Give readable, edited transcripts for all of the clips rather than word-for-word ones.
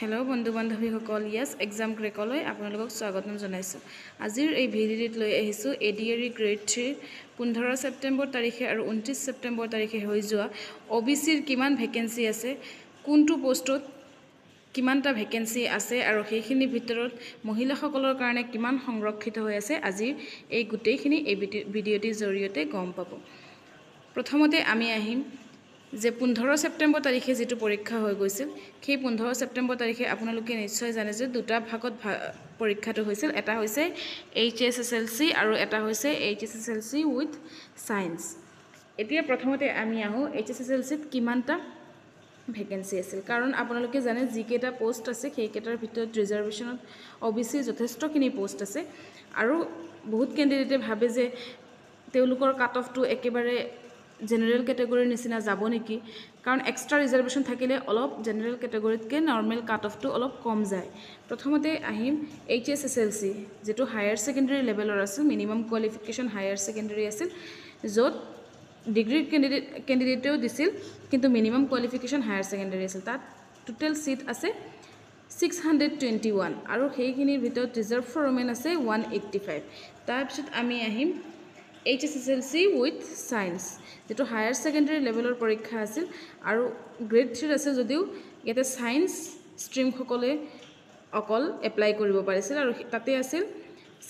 Hello' বন্ধু বান্ধৱীসকল, ইয়াছ exam ক্ৰেকলৈ আপোনালোকক স্বাগতম জনাইছোঁ। আজিৰ এই ভিডিঅ'টিত লৈ আহিছোঁ ADAR গ্ৰেড 3 15 ছেপ্টেম্বৰ তাৰিখে আৰু 29 ছেপ্টেম্বৰ তাৰিখে হৈ যোৱা OBCৰ কিমান ভেকেঞ্চি আছে, কোনটো পোষ্টত কিমানটা ভেকেঞ্চি আছে আৰু সেইখিনিৰ ভিতৰত মহিলাসকলৰ কাৰণে কিমান সংৰক্ষিত হৈ আছে, আজিৰ এই গোটেইখিনি এই ভিডিঅ'টিৰ জৰিয়তে গম পাব। প্ৰথমতে আমি আহিম যে 15 ছেপ্টেম্বৰ তাৰিখে যিটো পৰীক্ষা হৈ গৈছিল, সেই 15 ছেপ্টেম্বৰ তাৰিখে আপোনালোকে নিশ্চয় জানে যে দুটা ভাগত পৰীক্ষাটো হৈছিল। এটা হৈছে HSSLC আৰু এটা হৈছে HSSLC উইথ ছায়েন্স। এতিয়া প্ৰথমতে আমি আহোঁ HSSLCত কিমানটা ভেকেঞ্চি আছিল, কাৰণ আপোনালোকে জানে যিকেইটা পোষ্ট আছে সেইকেইটাৰ ভিতৰত ৰিজাৰ্ভেশ্যনত OBCৰ যথেষ্টখিনি পোষ্ট আছে আৰু বহুত কেণ্ডিডেটে ভাবে যে তেওঁলোকৰ কাট অফটো একেবাৰে জেনেৰেল কেটেগৰীৰ নিচিনা যাব নেকি, কাৰণ এক্সট্ৰা ৰিজাৰ্ভেশ্যন থাকিলে অলপ জেনেৰেল কেটেগৰীতকৈ নৰ্মেল কাট অফটো অলপ কম যায়। প্ৰথমতে আহিম HSSLC, যিটো হায়াৰ ছেকেণ্ডেৰী লেভেলৰ আছিল, মিনিমাম কোৱালিফিকেশ্যন হায়াৰ ছেকেণ্ডেৰী আছিল, য'ত ডিগ্ৰী কেণ্ডিডেটেও দিছিল কিন্তু মিনিমাম কোৱালিফিকেশ্যন হায়াৰ ছেকেণ্ডেৰী আছিল। তাত টোটেল ছিট আছে 621 আৰু সেইখিনিৰ ভিতৰত ৰিজাৰ্ভ ফৰ ওমেন আছে 185। তাৰপিছত আমি আহিম HSSLC উইথ ছায়েন্স, যিটো হায়াৰ ছেকেণ্ডেৰী লেভেলৰ পৰীক্ষা আছিল আৰু গ্ৰেড 3 আছে যদিও ইয়াতে ছায়েন্স ষ্ট্ৰীমসকলে অকল এপ্লাই কৰিব পাৰিছিল আৰু তাতে আছিল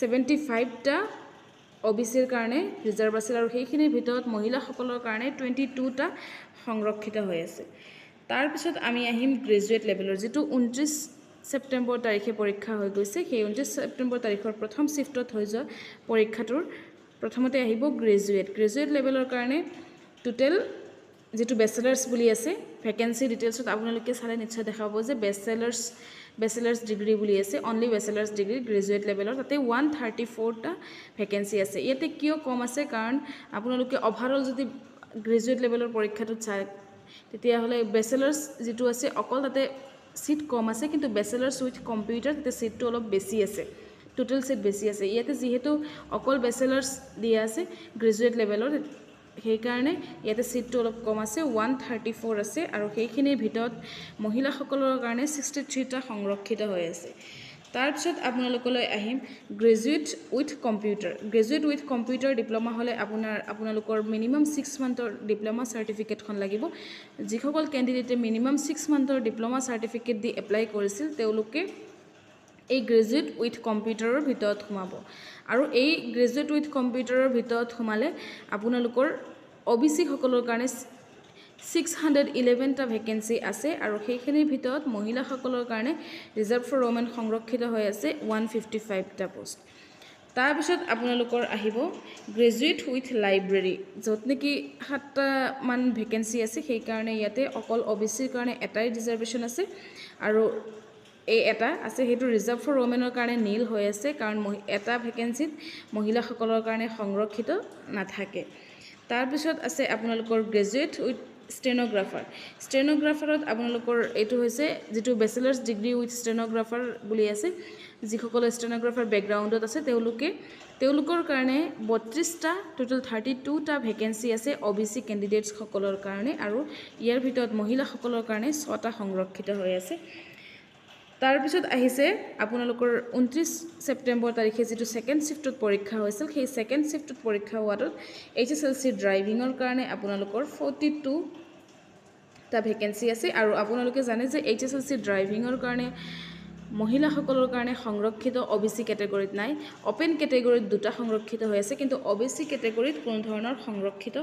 75টা OBCৰ কাৰণে ৰিজাৰ্ভ আছিল আৰু সেইখিনিৰ ভিতৰত মহিলাসকলৰ কাৰণে 22টা সংৰক্ষিত হৈ আছে। তাৰপিছত আমি আহিম গ্ৰেজুৱেট লেভেলৰ, যিটো 29 ছেপ্টেম্বৰ তাৰিখে পৰীক্ষা হৈ গৈছে। সেই 29 ছেপ্টেম্বৰ তাৰিখৰ প্ৰথম শিফ্টত হৈ যোৱা পৰীক্ষাটোৰ প্ৰথমতে আহিব গ্ৰেজুৱেট লেভেলৰ কাৰণে টোটেল যিটো বেচেলাৰ্ছ বুলি আছে, ভেকেঞ্চি ডিটেইলছত আপোনালোকে চালে নিশ্চয় দেখা পাব যে বেচেলাৰ্ছ ডিগ্ৰী বুলি আছে, অনলি বেচেলাৰ্ছ ডিগ্ৰী গ্ৰেজুৱেট লেভেলৰ, তাতে 134টা ভেকেঞ্চি আছে। ইয়াতে কিয় কম আছে, কাৰণ আপোনালোকে অভাৰঅল যদি গ্ৰেজুৱেট লেভেলৰ পৰীক্ষাটোত চায় তেতিয়াহ'লে বেচেলাৰ্ছ যিটো আছে অকল তাতে ছিট কম আছে, কিন্তু বেচেলাৰ্ছ উইথ কম্পিউটাৰ তাতে ছিটটো অলপ বেছি আছে, টোটেল ছিট বেছি আছে। ইয়াতে যিহেতু অকল বেচেলাৰ্ছ দিয়া আছে গ্ৰেজুৱেট লেভেলৰ, সেইকাৰণে ইয়াতে ছিটটো অলপ কম আছে, 134 আছে আৰু সেইখিনিৰ ভিতৰত মহিলাসকলৰ কাৰণে 63টা সংৰক্ষিত হৈ আছে। তাৰপিছত আপোনালোকলৈ আহিম গ্ৰেজুৱেট উইথ কম্পিউটাৰ ডিপ্ল'মা হ'লে আপোনালোকৰ মিনিমাম 6 মান্থৰ ডিপ্ল'মা চাৰ্টিফিকেটখন লাগিব। যিসকল কেণ্ডিডেটে মিনিমাম 6 মান্থৰ ডিপ্ল'মা চাৰ্টিফিকেট দি এপ্লাই কৰিছিল তেওঁলোকে এই গ্ৰেজুৱেট উইথ কম্পিউটাৰৰ ভিতৰত সোমাব আৰু এই গ্ৰেজুৱেট উইথ কম্পিউটাৰৰ ভিতৰত সোমালে আপোনালোকৰ OBC সকলৰ কাৰণে 611টা ভেকেঞ্চি আছে আৰু সেইখিনিৰ ভিতৰত মহিলাসকলৰ কাৰণে ৰিজাৰ্ভ ফৰ ওমেন সংৰক্ষিত হৈ আছে 155টা পোষ্ট। তাৰপিছত আপোনালোকৰ আহিব গ্ৰেজুৱেট উইথ লাইব্ৰেৰী, য'ত নেকি 7টামান ভেকেঞ্চি আছে। সেইকাৰণে ইয়াতে অকল OBCৰ কাৰণে এটাই ৰিজাৰ্ভেশ্যন আছে আৰু এই এটা আছে সেইটো ৰিজাৰ্ভ ফৰ ওমেনৰ কাৰণে নীল হৈ আছে, কাৰণ এটা ভেকেঞ্চিত মহিলাসকলৰ কাৰণে সংৰক্ষিত নাথাকে। তাৰপিছত আছে আপোনালোকৰ গ্ৰেজুৱেট উইথ ষ্টেন'গ্ৰাফাৰত আপোনালোকৰ এইটো হৈছে যিটো বেচেলাৰ্ছ ডিগ্ৰী উইথ ষ্টেন'গ্ৰাফাৰ বুলি আছে, যিসকলে ষ্টেন'গ্ৰাফাৰ বেকগ্ৰাউণ্ডত আছে তেওঁলোকৰ কাৰণে 32টা টোটেল 32টা ভেকেঞ্চি আছে OBC কেণ্ডিডেটছসকলৰ কাৰণে আৰু ইয়াৰ ভিতৰত মহিলাসকলৰ কাৰণে 6টা সংৰক্ষিত হৈ আছে। তাৰপিছত আহিছে আপোনালোকৰ 29 ছেপ্টেম্বৰ তাৰিখে যিটো ছেকেণ্ড শিফ্টত পৰীক্ষা হৈছিল, সেই ছেকেণ্ড শিফ্টত পৰীক্ষা হোৱাটোত HSLC ড্ৰাইভিঙৰ কাৰণে আপোনালোকৰ 42টা ভেকেঞ্চি আছে আৰু আপোনালোকে জানে যে HSLC ড্ৰাইভিঙৰ কাৰণে মহিলাসকলৰ কাৰণে সংৰক্ষিত OBC কেটেগৰীত নাই, অ'পেন কেটেগৰীত 2টা সংৰক্ষিত হৈ আছে, কিন্তু OBC কেটেগৰীত কোনো ধৰণৰ সংৰক্ষিত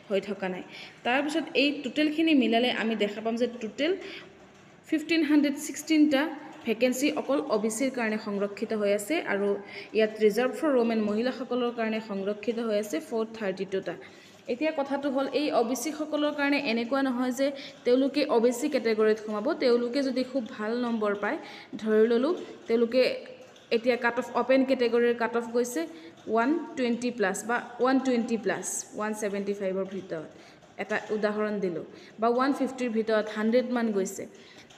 হৈ থকা নাই। তাৰপিছত এই টোটেলখিনি মিলালে আমি দেখা পাম যে টোটেল 1516টা ভেকেঞ্চি অকল OBCৰ কাৰণে সংৰক্ষিত হৈ আছে আৰু ইয়াত ৰিজাৰ্ভ ফৰ ওমেন মহিলাসকলৰ কাৰণে সংৰক্ষিত হৈ আছে 432টা। এতিয়া কথাটো হ'ল এই OBC সকলৰ কাৰণে এনেকুৱা নহয় যে তেওঁলোকে OBC কেটেগৰীত সোমাব। তেওঁলোকে যদি খুব ভাল নম্বৰ পায়, ধৰি ল'লোঁ তেওঁলোকে এতিয়া কাট অফ অ'পেন কেটেগৰীৰ কাট অফ গৈছে 120+ বা 120+, 175ৰ ভিতৰত এটা উদাহৰণ দিলোঁ, বা 150ৰ ভিতৰত 100 মান গৈছে,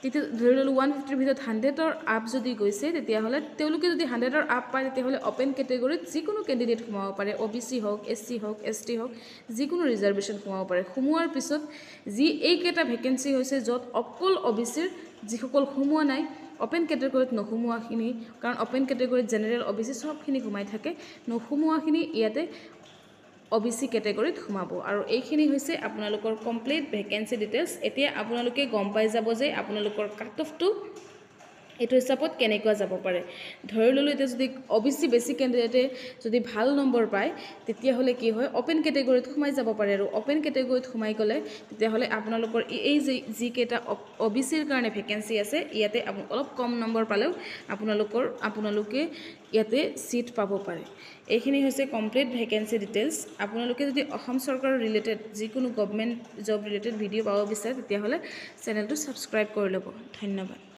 তেতিয়া ধৰি ল'লোঁ 150ৰ ভিতৰত 100ৰ আপ যদি গৈছে, তেতিয়াহ'লে তেওঁলোকে যদি 100ৰ আপ পায় তেতিয়াহ'লে অ'পেন কেটেগৰীত যিকোনো কেণ্ডিডেট সোমাব পাৰে, OBC হওক, SC হওক, ST হওক, যিকোনো ৰিজাৰ্ভেশ্যন সোমাব পাৰে। সোমোৱাৰ পিছত যি এইকেইটা ভেকেঞ্চি হৈছে য'ত অকল OBCৰ যিসকল সোমোৱা নাই অপেন কেটেগৰীত নোসোমোৱাখিনি, কাৰণ অপেন কেটেগৰীত জেনেৰেল OBC সবখিনি সোমাই থাকে, নোসোমোৱাখিনি ইয়াতে OBC কেটেগৰীত সোমাব। আৰু এইখিনি হৈছে আপোনালোকৰ কমপ্লিট ভেকেঞ্চি ডিটেইলছ। এতিয়া আপোনালোকে গম পাই যাব যে আপোনালোকৰ কাট অফটো এইটো হিচাপত কেনেকুৱা যাব পাৰে। ধৰি ল'লোঁ এতিয়া যদি OBC বেছি কেণ্ডিডেটে যদি ভাল নম্বৰ পায় তেতিয়াহ'লে কি হয়, অপেন কেটেগৰীত সোমাই যাব পাৰে। আৰু অপেন কেটেগৰীত সোমাই গ'লে তেতিয়াহ'লে আপোনালোকৰ এই যিকেইটা OBCৰ কাৰণে ভেকেঞ্চি আছে ইয়াতে অলপ কম নম্বৰ পালেও আপোনালোকে ইয়াতে ছিট পাব পাৰে। এইখিনি হৈছে কমপ্লিট ভেকেঞ্চি ডিটেইলছ। আপোনালোকে যদি অসম চৰকাৰৰ ৰিলেটেড যিকোনো গভৰ্ণমেণ্ট জব ৰিলেটেড ভিডিঅ' পাব বিচাৰে তেতিয়াহ'লে চেনেলটো ছাবস্ক্ৰাইব কৰি ল'ব। ধন্যবাদ।